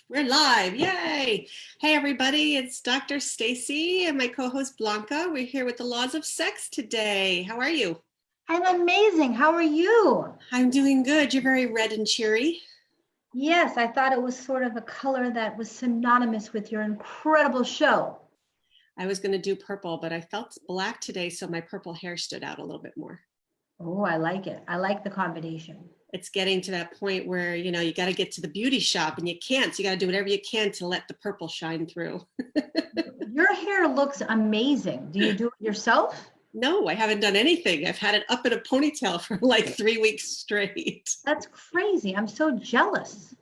We're live, yay! Hey everybody, it's Dr. Stacy and my co-host Blanca. We're here with the Laws of Sex today. How are you? I'm amazing. How are you? I'm doing good. You're very red and cheery. Yes, I thought it was sort of a color that was synonymous with your incredible show. I was going to do purple, but I felt black today, so my purple hair stood out a little bit more. Oh, I like it. I like the combination. It's getting to that point where, you know, you got to get to the beauty shop and you can't. So you got to do whatever you can to let the purple shine through. Your hair looks amazing. Do you do it yourself? No, I haven't done anything. I've had it up in a ponytail for like 3 weeks straight. That's crazy. I'm so jealous.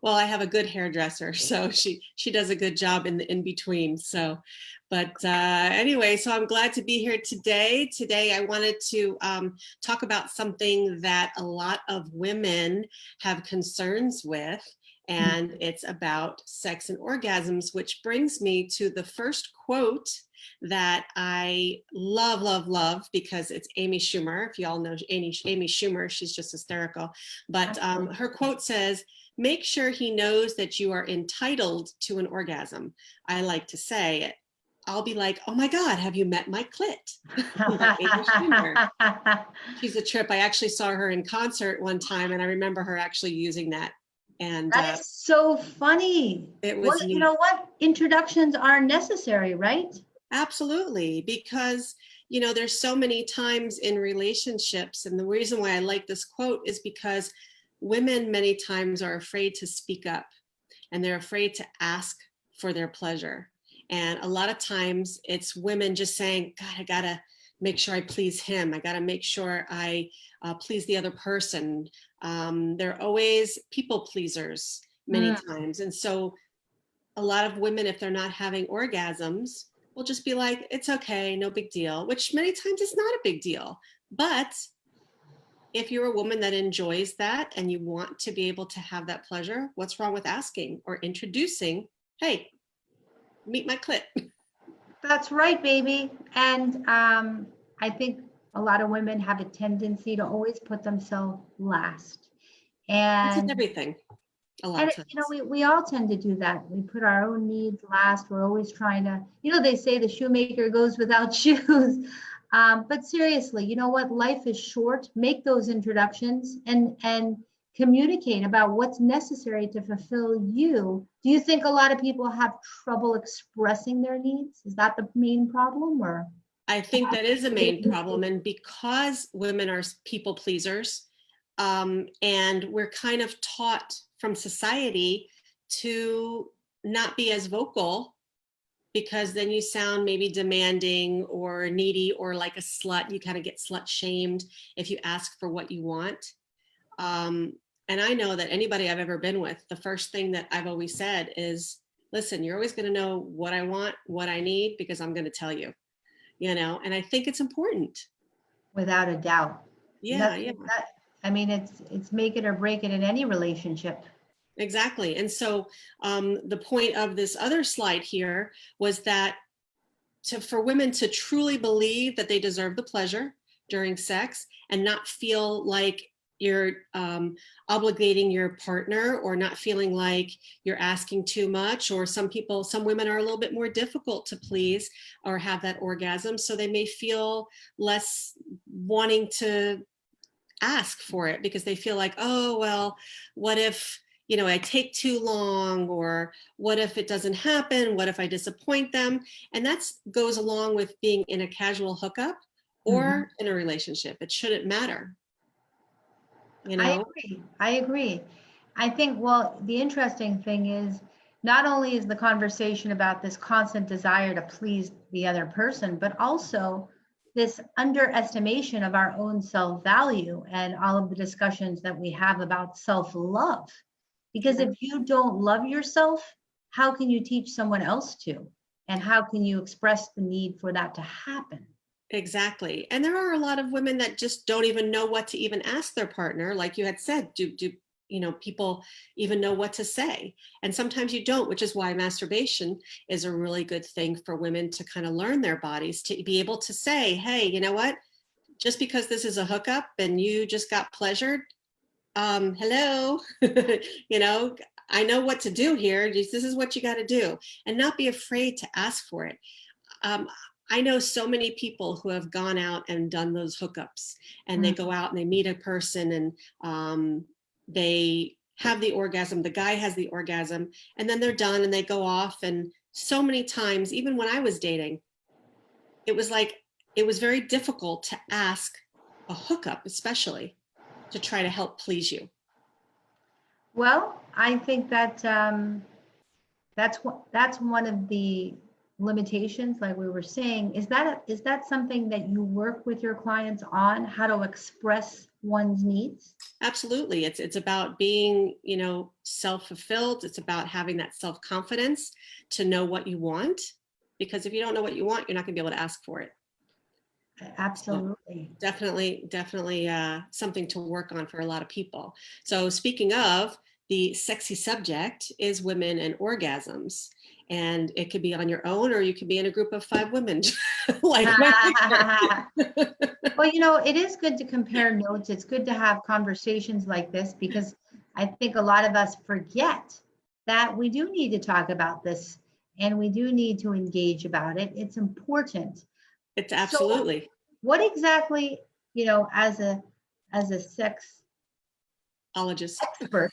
Well, I have a good hairdresser, so she does a good job in the in between. So, but anyway, so I'm glad to be here today. Today, I wanted to talk about something that a lot of women have concerns with, and it's about sex and orgasms, which brings me to the first quote that I love, love, love, because it's Amy Schumer. If you all know Amy Schumer, she's just hysterical. But her quote says, "Make sure he knows that you are entitled to an orgasm." I like to say, I'll be like, "Oh my God, have you met my clit?" Amy Schumer. She's a trip. I actually saw her in concert one time, and I remember her actually using that. And that is so funny. It was, well, you know what? Introductions are necessary, right? Absolutely, because you know, there's so many times in relationships, and the reason why I like this quote is because women many times are afraid to speak up, and they're afraid to ask for their pleasure. And a lot of times it's women just saying, God, I gotta make sure I please him. I gotta make sure I please the other person. They're always people pleasers many times. And so a lot of women, if they're not having orgasms, will just be like, it's okay, no big deal, which many times is not a big deal. But if you're a woman that enjoys that and you want to be able to have that pleasure, what's wrong with asking or introducing, hey, meet my clit? That's right, baby. And I think a lot of women have a tendency to always put themselves last. This is And everything. A lot of times. You know, we all tend to do that. We put our own needs last. We're always trying to, you know, they say the shoemaker goes without shoes. But seriously, you know what? Life is short. Make those introductions and communicate about what's necessary to fulfill you. Do you think a lot of people have trouble expressing their needs? Is that the main problem, or? I think that is a main problem. And because women are people pleasers, and we're kind of taught from society to not be as vocal, because then you sound maybe demanding or needy or like a slut. You kind of get slut shamed if you ask for what you want. And I know that anybody I've ever been with, the first thing that I've always said is, listen, you're always going to know what I want, what I need, because I'm going to tell you, you know, and I think it's important. Without a doubt. Yeah. I mean, it's make it or break it in any relationship. Exactly. And so the point of this other slide here was that for women to truly believe that they deserve the pleasure during sex and not feel like you're obligating your partner, or not feeling like you're asking too much, or some women are a little bit more difficult to please or have that orgasm, so they may feel less wanting to ask for it because they feel like, oh, well, what if, you know, I take too long, or what if it doesn't happen? What if I disappoint them? And that goes along with being in a casual hookup or in a relationship. It shouldn't matter. You know? I agree. I think, well, the interesting thing is, not only is the conversation about this constant desire to please the other person, but also this underestimation of our own self-value and all of the discussions that we have about self-love. Because if you don't love yourself, how can you teach someone else to? And how can you express the need for that to happen? Exactly. And there are a lot of women that just don't even know what to even ask their partner. Like you had said, do people even know what to say. And sometimes you don't, which is why masturbation is a really good thing for women to kind of learn their bodies, to be able to say, hey, you know what? Just because this is a hookup and you just got pleasured, hello, I know what to do here. This is what you got to do, and not be afraid to ask for it. I know so many people who have gone out and done those hookups, and they go out and they meet a person, and they have the orgasm. The guy has the orgasm, and then they're done and they go off. And so many times, even when I was dating, it was very difficult to ask a hookup, especially to try to help please you. Well, I think that that's one of the limitations, like we were saying. Is that something that you work with your clients on, how to express one's needs? Absolutely. It's about being, self-fulfilled. It's about having that self-confidence to know what you want, because if you don't know what you want, you're not going to be able to ask for it. Absolutely. So definitely something to work on for a lot of people. So speaking of, the sexy subject is women and orgasms. And it could be on your own, or you could be in a group of 5 women. Like Well, it is good to compare notes. It's good to have conversations like this, because I think a lot of us forget that we do need to talk about this, and we do need to engage about it. It's important. It's absolutely. So what exactly, as a Ologist expert,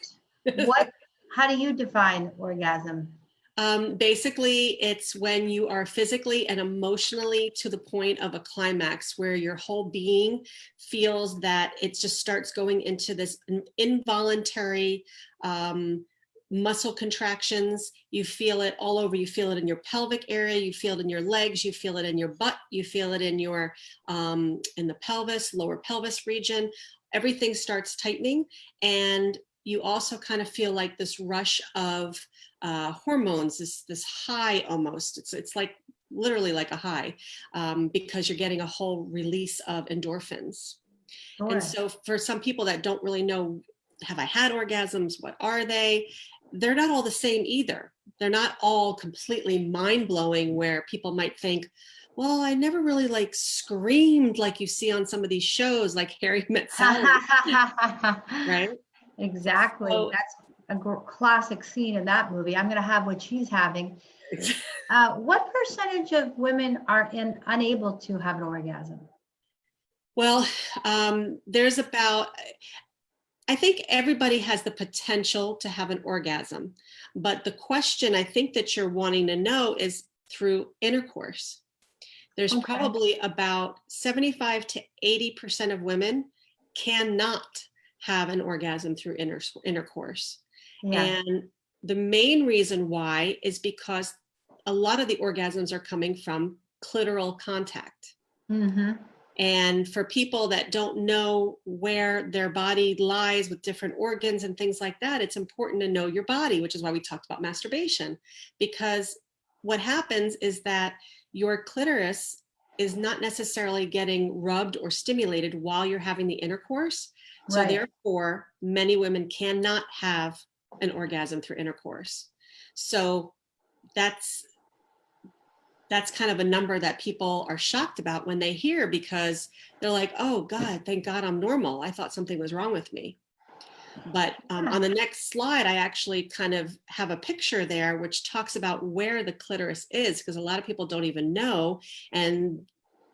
how do you define orgasm? Basically, it's when you are physically and emotionally to the point of a climax, where your whole being feels that it just starts going into this involuntary muscle contractions. You feel it all over. You feel it in your pelvic area. You feel it in your legs. You feel it in your butt. You feel it in your in the pelvis, lower pelvis region. Everything starts tightening, and you also kind of feel like this rush of hormones, this high almost. It's like literally like a high, because you're getting a whole release of endorphins. Sure. And so for some people that don't really know, have I had orgasms? What are they? They're not all the same either. They're not all completely mind-blowing, where people might think, well, I never really like screamed like you see on some of these shows like Harry Met Sally, right? Exactly. So, That's a classic scene in that movie. I'm going to have what she's having. What percentage of women are unable to have an orgasm? well, there's about, I think everybody has the potential to have an orgasm, but the question I think that you're wanting to know is through intercourse. There's probably about 75 to 80% of women cannot have an orgasm through intercourse. Yeah. And the main reason why is because a lot of the orgasms are coming from clitoral contact. Mm-hmm. And for people that don't know where their body lies with different organs and things like that, it's important to know your body, which is why we talked about masturbation. Because what happens is that your clitoris is not necessarily getting rubbed or stimulated while you're having the intercourse. So therefore, many women cannot have an orgasm through intercourse. So that's kind of a number that people are shocked about when they hear, because they're like, oh God, thank God I'm normal. I thought something was wrong with me. But on the next slide, I actually kind of have a picture there which talks about where the clitoris is, because a lot of people don't even know, and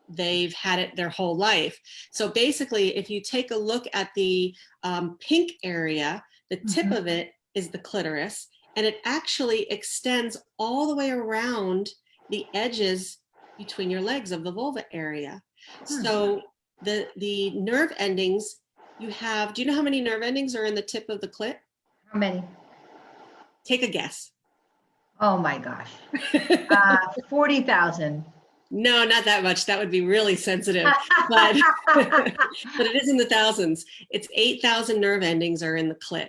they've had it their whole life. So basically, if you take a look at the pink area, the tip of it is the clitoris, and it actually extends all the way around the edges between your legs of the vulva area. So the nerve endings you have, do you know how many nerve endings are in the tip of the clit? How many? Take a guess. Oh my gosh. 40,000. No, not that much. That would be really sensitive, but but it is in the thousands. It's 8,000 nerve endings are in the clit.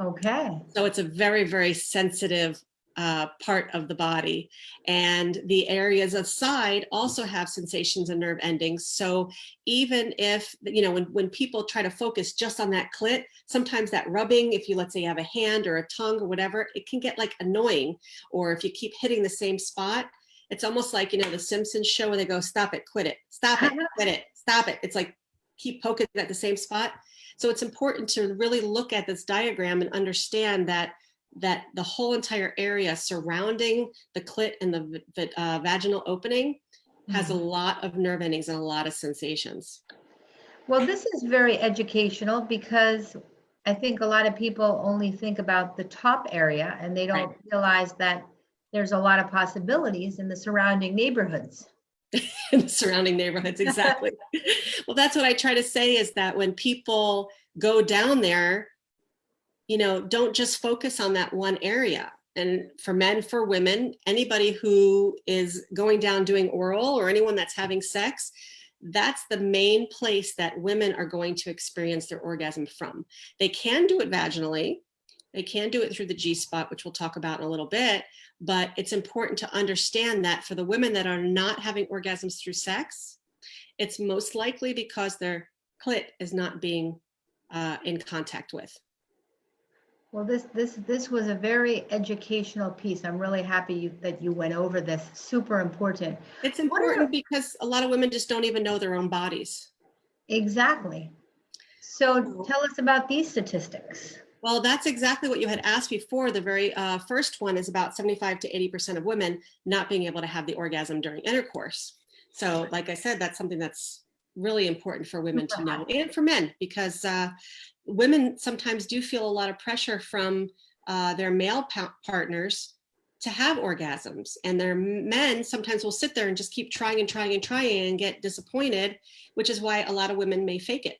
Okay. So it's a very, very sensitive part of the body, and the areas aside also have sensations and nerve endings. So even if, when people try to focus just on that clit, sometimes that rubbing, if you, let's say you have a hand or a tongue or whatever, it can get like annoying. Or if you keep hitting the same spot, it's almost like, the Simpsons show where they go, stop it, quit it, stop it, quit it, stop it. It's like, keep poking at the same spot. So it's important to really look at this diagram and understand that the whole entire area surrounding the clit and the vaginal opening has a lot of nerve endings and a lot of sensations. Well, this is very educational because I think a lot of people only think about the top area and they don't realize that there's a lot of possibilities in the surrounding neighborhoods. In the surrounding neighborhoods, exactly. Well, that's what I try to say, is that when people go down there, don't just focus on that one area. And for men, for women, anybody who is going down doing oral, or anyone that's having sex, that's the main place that women are going to experience their orgasm from. They can do it vaginally. They can do it through the G-spot, which we'll talk about in a little bit. But it's important to understand that for the women that are not having orgasms through sex, it's most likely because their clit is not being in contact with. Well, this was a very educational piece. I'm really happy that you went over this. Super important. It's important because a lot of women just don't even know their own bodies. Exactly. So tell us about these statistics. Well, that's exactly what you had asked before. The very first one is about 75 to 80% of women not being able to have the orgasm during intercourse. So like I said, that's something that's really important for women to know, and for men, because women sometimes do feel a lot of pressure from their male partners to have orgasms, and their men sometimes will sit there and just keep trying and trying and trying and get disappointed, which is why a lot of women may fake it.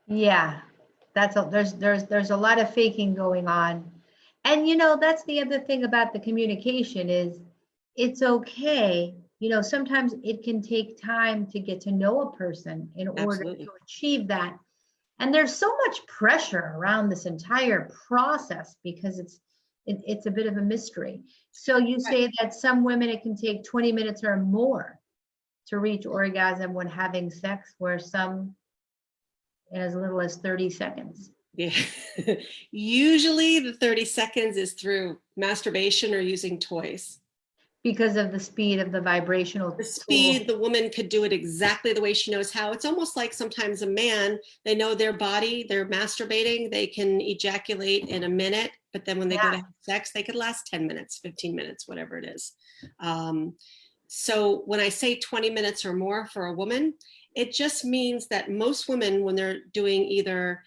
Yeah, there's a lot of faking going on. And that's the other thing about the communication is it's okay. Sometimes it can take time to get to know a person in order to achieve that. And there's so much pressure around this entire process because it's a bit of a mystery. So you say that some women, it can take 20 minutes or more to reach orgasm when having sex, where some as little as 30 seconds. Yeah. Usually the 30 seconds is through masturbation or using toys. Because of the speed of the vibrational The speed, tool. the woman could do it exactly the way she knows how. It's almost like sometimes a man, they know their body, they're masturbating, they can ejaculate in a minute, but then when they go to have sex, they could last 10 minutes, 15 minutes, whatever it is. So when I say 20 minutes or more for a woman, it just means that most women, when they're doing either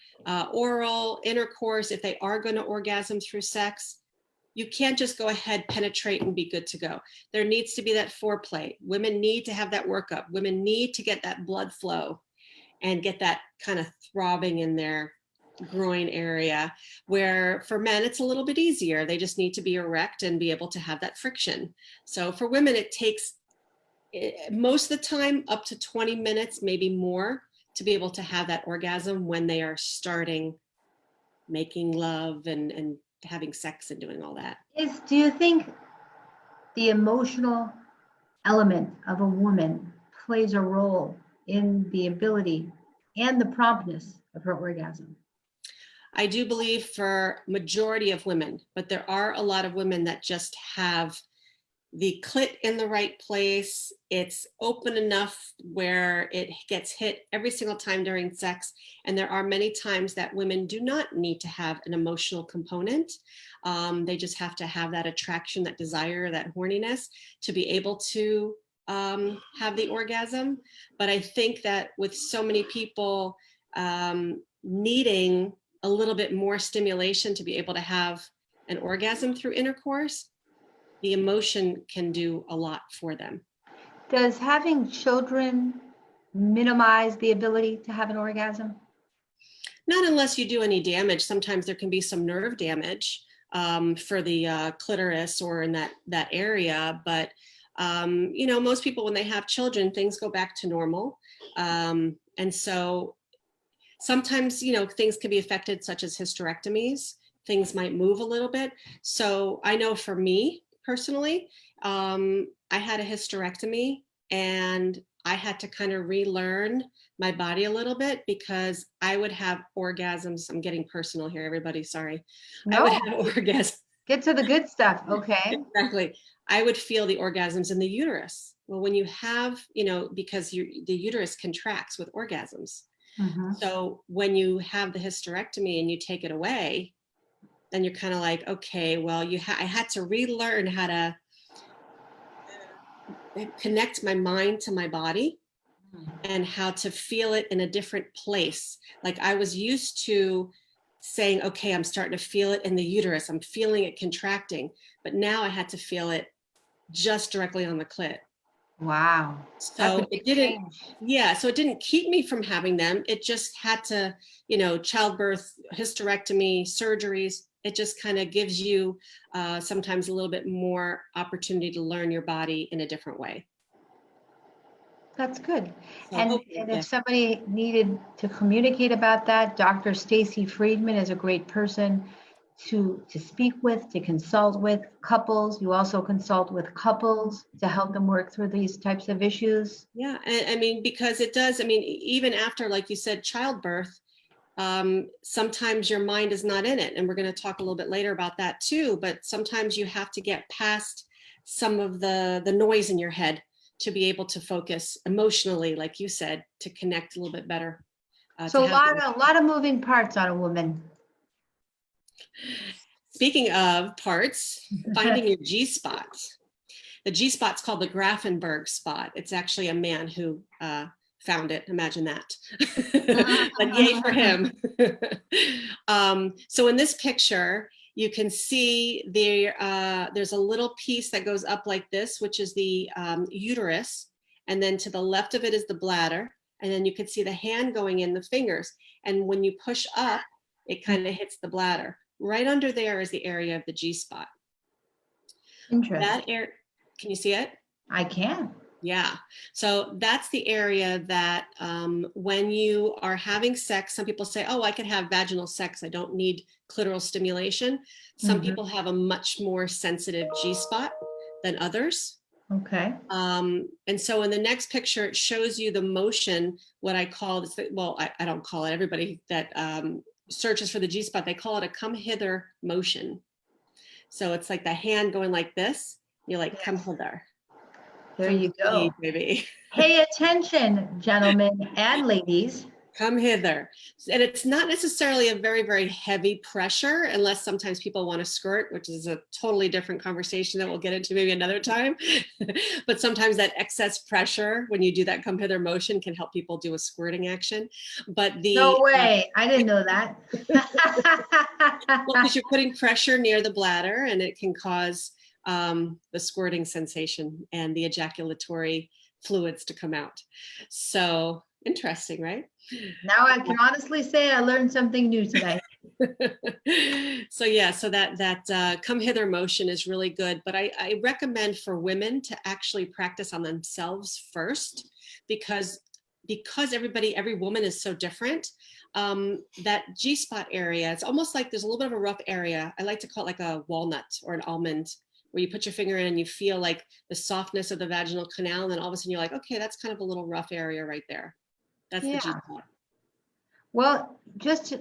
oral, intercourse, if they are going to orgasm through sex, you can't just go ahead, penetrate, and be good to go. There needs to be that foreplay. Women need to have that workup. Women need to get that blood flow and get that kind of throbbing in their groin area, where for men, it's a little bit easier. They just need to be erect and be able to have that friction. So for women, it takes most of the time up to 20 minutes, maybe more, to be able to have that orgasm when they are starting making love and having sex and doing all that. Do you think the emotional element of a woman plays a role in the ability and the promptness of her orgasm? I do believe for majority of women, but there are a lot of women that just have the clit in the right place. It's open enough where it gets hit every single time during sex. And there are many times that women do not need to have an emotional component. They just have to have that attraction, that desire, that horniness to be able to have the orgasm. But I think that with so many people needing a little bit more stimulation to be able to have an orgasm through intercourse, the emotion can do a lot for them. Does having children minimize the ability to have an orgasm? Not unless you do any damage. Sometimes there can be some nerve damage for the clitoris or in that area. But, most people, when they have children, things go back to normal. And so sometimes, things can be affected, such as hysterectomies, things might move a little bit. So I know for me personally, I had a hysterectomy and I had to kind of relearn my body a little bit because I would have orgasms. I'm getting personal here, everybody. Sorry. I would No, have orgasms. get to the good stuff. Okay. Exactly. I would feel the orgasms in the uterus. Well, when you have, because the uterus contracts with orgasms. Mhm. So when you have the hysterectomy and you take it away, then you're kind of like, okay, well, I had to relearn how to connect my mind to my body and how to feel it in a different place. Like I was used to saying, okay, I'm starting to feel it in the uterus. I'm feeling it contracting, but now I had to feel it just directly on the clit. Wow. That's a So it big didn't, change. yeah, so it didn't keep me from having them. It just had to, childbirth, hysterectomy, surgeries. It just kind of gives you sometimes a little bit more opportunity to learn your body in a different way. That's good. So And hopefully, if yeah. somebody needed to communicate about that, Dr. Stacy Friedman is a great person to speak with, to consult with couples. You also consult with couples to help them work through these types of issues. Yeah, and I mean, because it does, even after, like you said, childbirth, sometimes your mind is not in it. And we're going to talk a little bit later about that too, but sometimes you have to get past some of the noise in your head to be able to focus emotionally, like you said, to connect a little bit better. So a lot of moving parts on a woman. Speaking of parts, finding your G spot. The G spot's called the Graefenberg spot. It's actually a man who found it. Imagine that. But yay for him. So in this picture, you can see there's a little piece that goes up like this, which is the uterus. And then to the left of it is the bladder. And then you can see the hand going in, the fingers. And when you push up, it kind of hits the bladder. Right under there is the area of the G spot. Interesting. Can you see it? I can. Yeah. So that's the area that when you are having sex, some people say, oh, I could have vaginal sex. I don't need clitoral stimulation. Some people have a much more sensitive G spot than others. Okay. And so in the next picture, it shows you the motion, what I call, I don't call it, everybody that searches for the G spot, they call it a come hither motion. So it's like the hand going like this. You're like, Yes. come hither. There Come you to me, go. baby. Pay attention, gentlemen and ladies. Come hither. And it's not necessarily a very, very heavy pressure, unless sometimes people want to squirt, which is a totally different conversation that we'll get into maybe another time. But sometimes that excess pressure, when you do that come hither motion, can help people do a squirting action. But No way. I didn't know that. well, because you're putting pressure near the bladder and it can cause the squirting sensation and the ejaculatory fluids to come out. So interesting, right? Now I can honestly say I learned something new today. So yeah, so that come hither motion is really good, but I recommend for women to actually practice on themselves first, because every woman is so different. That G spot area, it's almost like there's a little bit of a rough area. I like to call it like a walnut or an almond, where you put your finger in and you feel like the softness of the vaginal canal, and then all of a sudden you're like, okay, that's kind of a little rough area right there. That's the G Yeah. spot. Well, just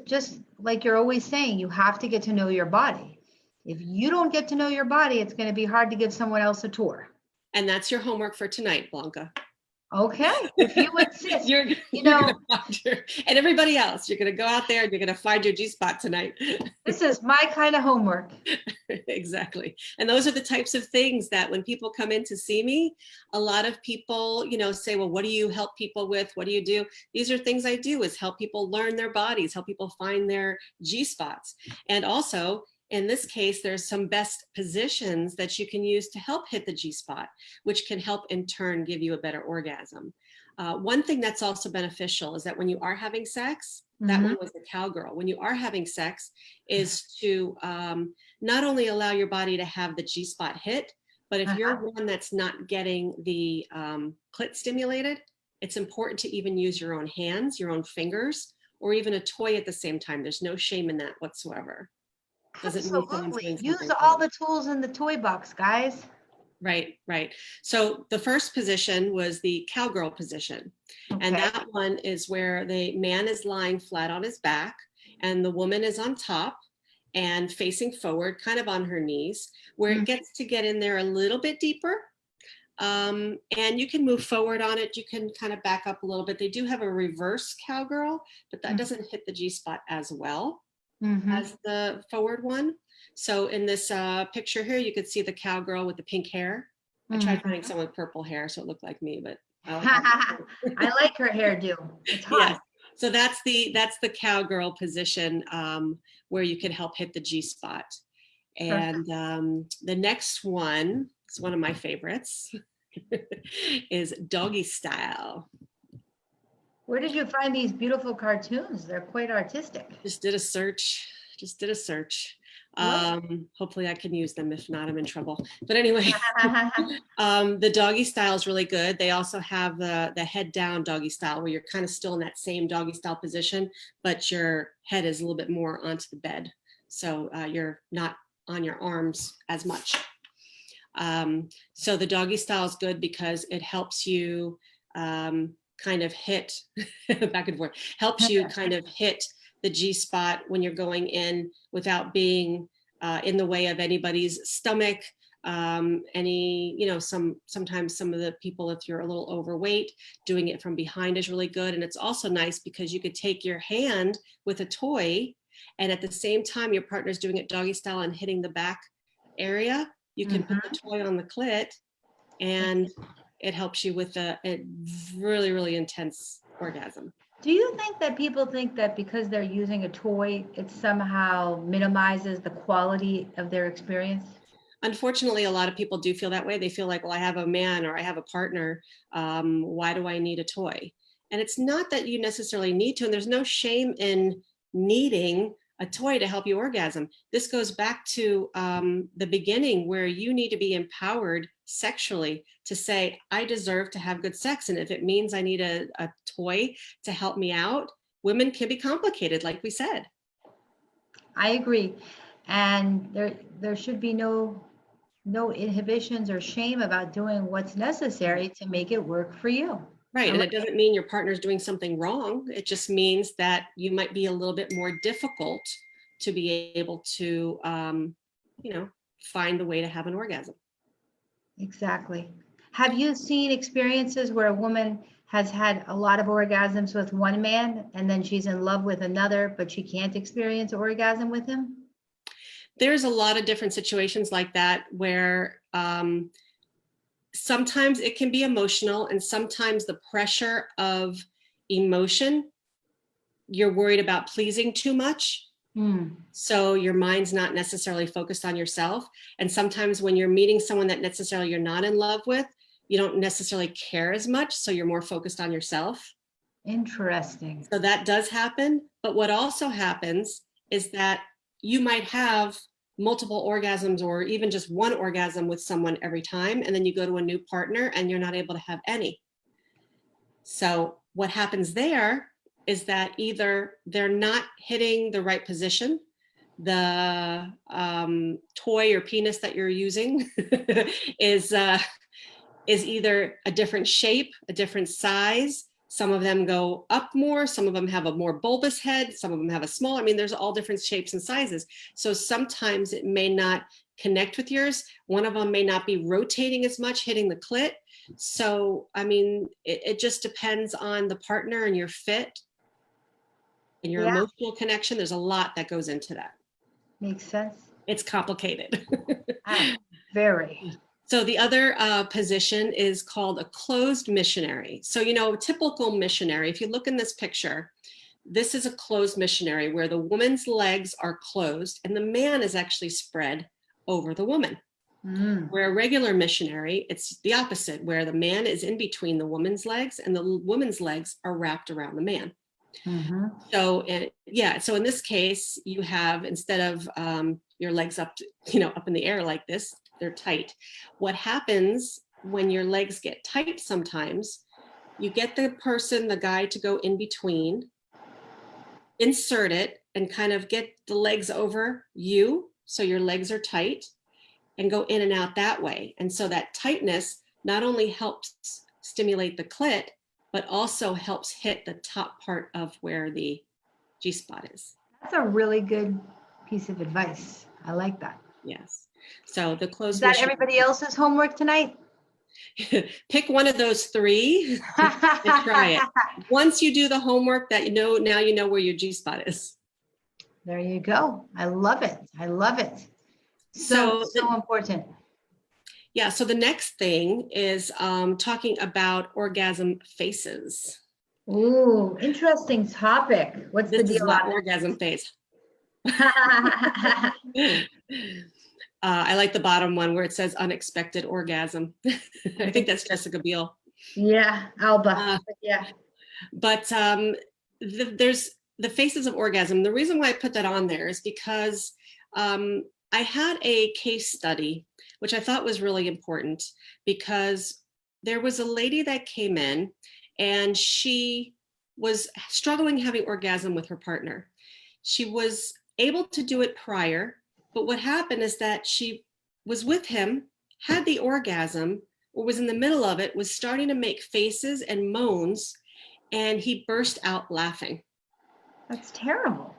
like you're always saying, you have to get to know your body. If you don't get to know your body, it's going to be hard to give someone else a tour. And that's your homework for tonight, Blanca. Okay, if you insist. you're gonna find and everybody else, you're going to go out there and you're going to find your G spot tonight. This is my kind of homework. Exactly. And those are the types of things that when people come in to see me, a lot of people, say, well, what do you help people with? What do you do? These are things I do, is help people learn their bodies, help people find their G spots. And also, in this case, there's some best positions that you can use to help hit the G spot, which can help in turn give you a better orgasm. One thing that's also beneficial is that when you are having sex, that one was the cowgirl. When you are having sex, is to not only allow your body to have the G spot hit, but if you're one that's not getting the clit stimulated, it's important to even use your own hands, your own fingers, or even a toy at the same time. There's no shame in that whatsoever. Doesn't mean someone's Absolutely. doing Use something all wrong. the tools in the toy box, guys. Right, right. So the first position was the cowgirl position. And Okay. that one is where the man is lying flat on his back and the woman is on top and facing forward, kind of on her knees, where it Mm, gets to get in there a little bit deeper. And you can move forward on it. You can kind of back up a little bit. They do have a reverse cowgirl, but that mm, doesn't hit the G spot as well mhm. as the forward one. So in this picture here, you could see the cowgirl with the pink hair. I tried Mhm. finding someone with purple hair so it looked like me, but I'll have I like her hairdo. It's yes. hot. So that's the cowgirl position where you can help hit the G spot. Perfect. And the next one is one of my favorites is doggy style. Where did you find these beautiful cartoons? They're quite artistic. Just did a search. Just did a search. Love Hopefully I can use them. If not, I'm in trouble. But anyway, it. the doggy style is really good. They also have the head down doggy style where you're kind of still in that same doggy style position, but your head is a little bit more onto the bed. So you're not on your arms as much. So the doggy style is good because it helps you kind of hit back and forth, helps you kind of hit the G spot when you're going in without being in the way of anybody's stomach. Sometimes some of the people, if you're a little overweight, doing it from behind is really good. And it's also nice because you could take your hand with a toy and at the same time your partner's doing it doggy style and hitting the back area, you can put the toy on the clit and it helps you with a really, really intense orgasm. Do you think that people think that because they're using a toy, it somehow minimizes the quality of their experience? Unfortunately, a lot of people do feel that way. They feel like, well, I have a man or I have a partner. Why do I need a toy? And it's not that you necessarily need to, and there's no shame in needing a toy to help you orgasm. This goes back to the beginning where you need to be empowered sexually to say, I deserve to have good sex. And if it means I need a toy to help me out, women can be complicated, like we said. I agree. And there should be no inhibitions or shame about doing what's necessary to make it work for you. Right. I And like it doesn't mean your partner's doing something wrong. It just means that you might be a little bit more difficult to be able to, find the way to have an orgasm. exactly. Have you seen experiences where a woman has had a lot of orgasms with one man and then she's in love with another, but she can't experience orgasm with him? There's a lot of different situations like that where sometimes it can be emotional and sometimes the pressure of emotion, you're worried about pleasing too much. Hmm. So your mind's not necessarily focused on yourself. And sometimes when you're meeting someone that necessarily you're not in love with, you don't necessarily care as much. So you're more focused on yourself. Interesting. So that does happen. But what also happens is that you might have multiple orgasms or even just one orgasm with someone every time. And then you go to a new partner and you're not able to have any. So what happens there is that either they're not hitting the right position, the toy or penis that you're using is either a different shape, a different size. Some of them go up more, some of them have a more bulbous head, some of them have a smaller. I mean, there's all different shapes and sizes. So sometimes it may not connect with yours. One of them may not be rotating as much, hitting the clit. So, I mean, it just depends on the partner and your fit and your Yeah, emotional connection. There's a lot that goes into that. makes sense. It's complicated. Ah, very. So the other position is called a closed missionary. So, typical missionary, if you look in this picture, this is a closed missionary where the woman's legs are closed and the man is actually spread over the woman. Mm. Where a regular missionary, it's the opposite, where the man is in between the woman's legs and the woman's legs are wrapped around the man. Mm-hmm. So, so in this case, you have, instead of your legs up, up in the air like this, they're tight. What happens when your legs get tight sometimes, you get the guy to go in between, insert it, and kind of get the legs over you, so your legs are tight, and go in and out that way. And so that tightness not only helps stimulate the clit, but also helps hit the top part of where the G-spot is. That's a really good piece of advice. I like that. Yes. So the Is closed that machine. everybody else's homework tonight? Pick one of those three and try it. Once you do the homework, that you know, now you know where your G-spot is. There you go. I love it. I love it. So important. Yeah, so the next thing is talking about orgasm faces. Ooh, interesting topic. What's the This is deal my on orgasm face. it? I like the bottom one where it says unexpected orgasm. I think that's Jessica Biel. Yeah, Alba. Yeah. But there's the faces of orgasm. The reason why I put that on there is because I had a case study, which I thought was really important, because there was a lady that came in and she was struggling having orgasm with her partner. She was able to do it prior, but what happened is that she was with him, had the orgasm, or was in the middle of it, was starting to make faces and moans, and he burst out laughing. That's terrible.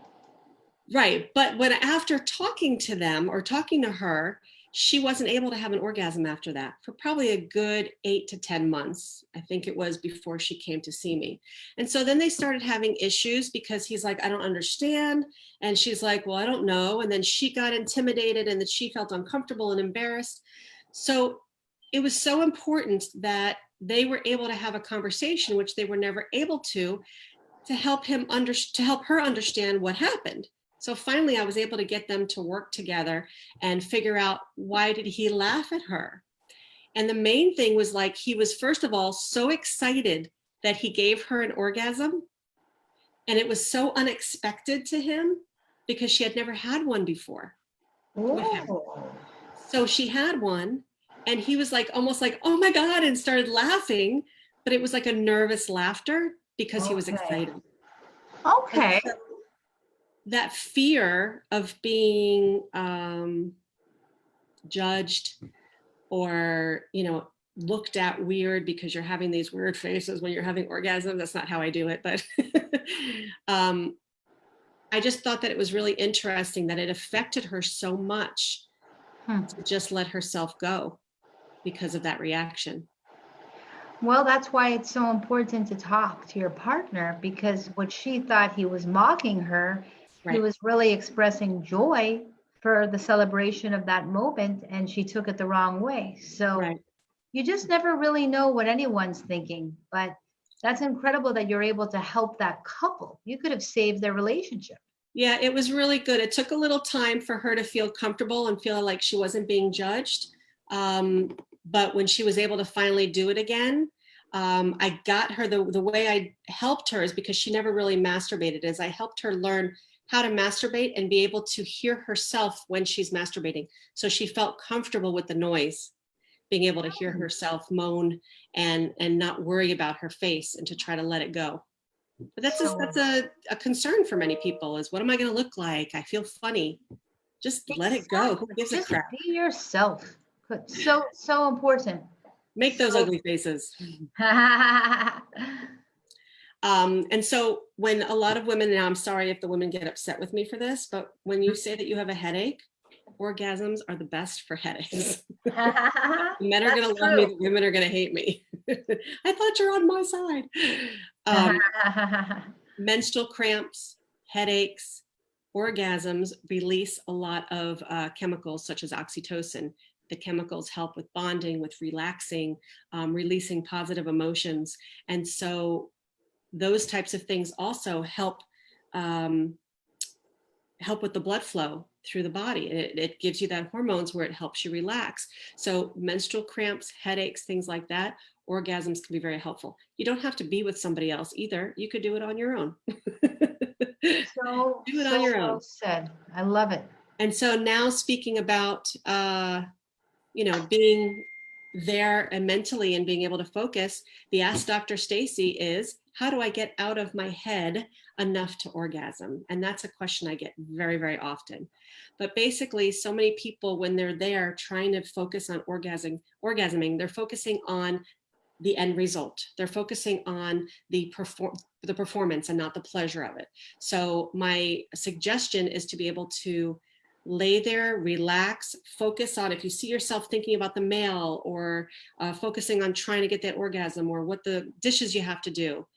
Right. But when after talking to them or talking to her, she wasn't able to have an orgasm after that for probably a good 8 to 10 months. I think it was before she came to see me. And so then they started having issues because he's like, I don't understand. And she's like, well, I don't know. And then she got intimidated and that she felt uncomfortable and embarrassed. So it was so important that they were able to have a conversation, which they were never able to help to help her understand what happened. So finally, I was able to get them to work together and figure out, why did he laugh at her? And the main thing was, like, he was, first of all, so excited that he gave her an orgasm. And it was so unexpected to him because she had never had one before with him. So she had one and he was like, almost like, oh my God, and started laughing. But it was like a nervous laughter because he was excited. Okay. So that fear of being judged or, looked at weird because you're having these weird faces when you're having orgasm. That's not how I do it, but I just thought that it was really interesting that it affected her so much to just let herself go because of that reaction. Well, that's why it's so important to talk to your partner, because what she thought he was mocking her, Right. he was really expressing joy for the celebration of that moment, and she took it the wrong way. So Right. you just never really know what anyone's thinking, but that's incredible that you're able to help that couple. You could have saved their relationship. Yeah, it was really good. It took a little time for her to feel comfortable and feel like she wasn't being judged. But when she was able to finally do it again, I got her, the way I helped her is because she never really masturbated, is I helped her learn how to masturbate and be able to hear herself when she's masturbating. So she felt comfortable with the noise, being able to hear herself moan and not worry about her face and to try to let it go. But that's a concern for many people, is, what am I going to look like? I feel funny. Just let it go. Who gives a crap? Be yourself. So important. Make those ugly faces. And so when a lot of women, now I'm sorry if the women get upset with me for this, but when you say that you have a headache, orgasms are the best for headaches. Men are going to love me, the women are going to hate me. I thought you're on my side. Menstrual cramps, headaches, orgasms release a lot of chemicals such as oxytocin. The chemicals help with bonding, with relaxing, releasing positive emotions. And so those types of things also help with the blood flow through the body. It gives you that hormones where it helps you relax. So menstrual cramps, headaches, things like that, orgasms can be very helpful. You don't have to be with somebody else either. You could do it on your own. Do it on your own. Well said. I love it. And so now, speaking about, being there and mentally and being able to focus, the Ask Dr. Stacy is, how do I get out of my head enough to orgasm? And that's a question I get very, very often. But basically, so many people, when they're there trying to focus on orgasming, they're focusing on the end result. They're focusing on the performance and not the pleasure of it. So my suggestion is to be able to lay there, relax, focus on, if you see yourself thinking about the mail or focusing on trying to get that orgasm or what the dishes you have to do,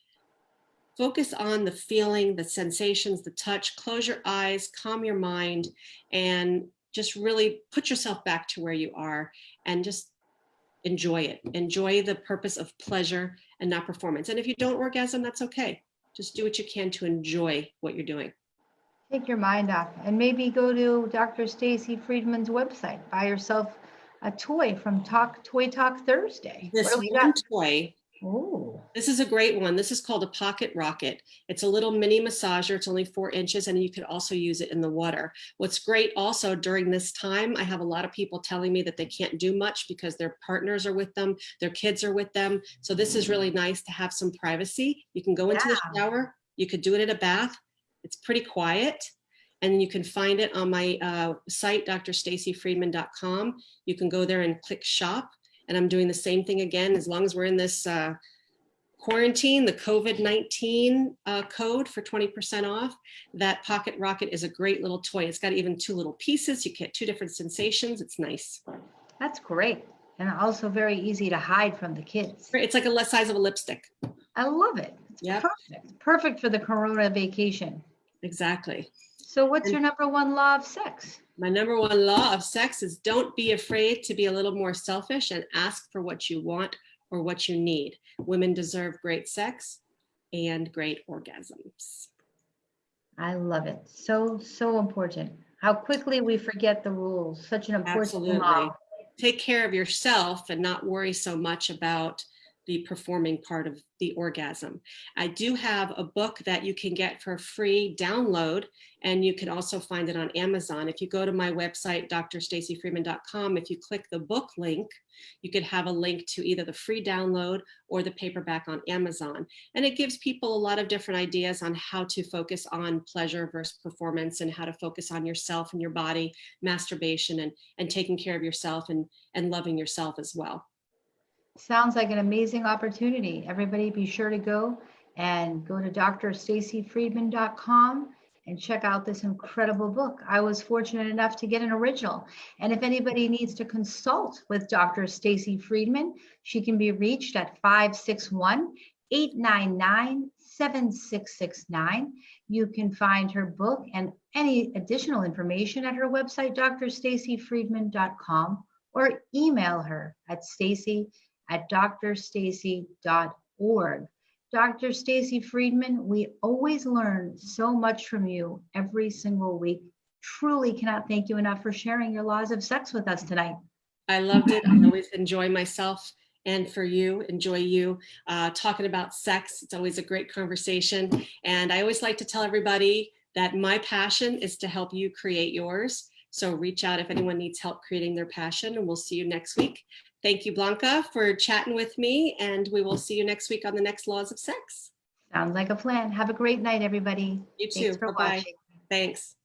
focus on the feeling, the sensations, the touch, close your eyes, calm your mind, and just really put yourself back to where you are and just enjoy it. Enjoy the purpose of pleasure and not performance. And if you don't orgasm, that's okay. Just do what you can to enjoy what you're doing. Take your mind off and maybe go to Dr. Stacy Friedman's website. Buy yourself a toy from Toy Talk Thursday. This What do we one got? toy, Oh, this is a great one. This is called a pocket rocket. It's a little mini massager. It's only 4 inches, and you could also use it in the water. What's great also during this time, I have a lot of people telling me that they can't do much because their partners are with them, their kids are with them. So this is really nice to have some privacy. You can go into the shower. You could do it in a bath. It's pretty quiet. And you can find it on my site, drstacyfriedman.com. You can go there and click shop. And I'm doing the same thing again, as long as we're in this quarantine, the COVID-19 code for 20% off. That pocket rocket is a great little toy. It's got even 2 little pieces. You get 2 different sensations. It's nice. that's great. And also very easy to hide from the kids. It's like a less size of a lipstick. I love it. It's perfect. Perfect for the Corona vacation. Exactly. So what's your number 1 law of sex? My number 1 law of sex is don't be afraid to be a little more selfish and ask for what you want or what you need. Women deserve great sex and great orgasms. I love it. So, so important. How quickly we forget the rules. Such an important law. Take care of yourself and not worry so much about the performing part of the orgasm. I do have a book that you can get for free download, and you can also find it on Amazon. If you go to my website, drstacyfriedman.com, if you click the book link, you could have a link to either the free download or the paperback on Amazon. And it gives people a lot of different ideas on how to focus on pleasure versus performance and how to focus on yourself and your body, masturbation, and taking care of yourself and loving yourself as well. Sounds like an amazing opportunity. Everybody be sure to go to drstacyfriedman.com and check out this incredible book. I was fortunate enough to get an original. And if anybody needs to consult with Dr. Stacy Friedman, she can be reached at 561-899-7669. You can find her book and any additional information at her website, drstacyfriedman.com, or email her at stacy@drstacy.org. Dr. Stacy Friedman, we always learn so much from you every single week. Truly cannot thank you enough for sharing your laws of sex with us tonight. I loved it. I always enjoy myself, and for you, enjoy you talking about sex. It's always a great conversation. And I always like to tell everybody that my passion is to help you create yours. So reach out if anyone needs help creating their passion, and we'll see you next week. Thank you, Blanca, for chatting with me, and we will see you next week on the next Laws of Sex. Sounds like a plan. Have a great night, everybody. You too. Thanks for Bye-bye. watching. Thanks.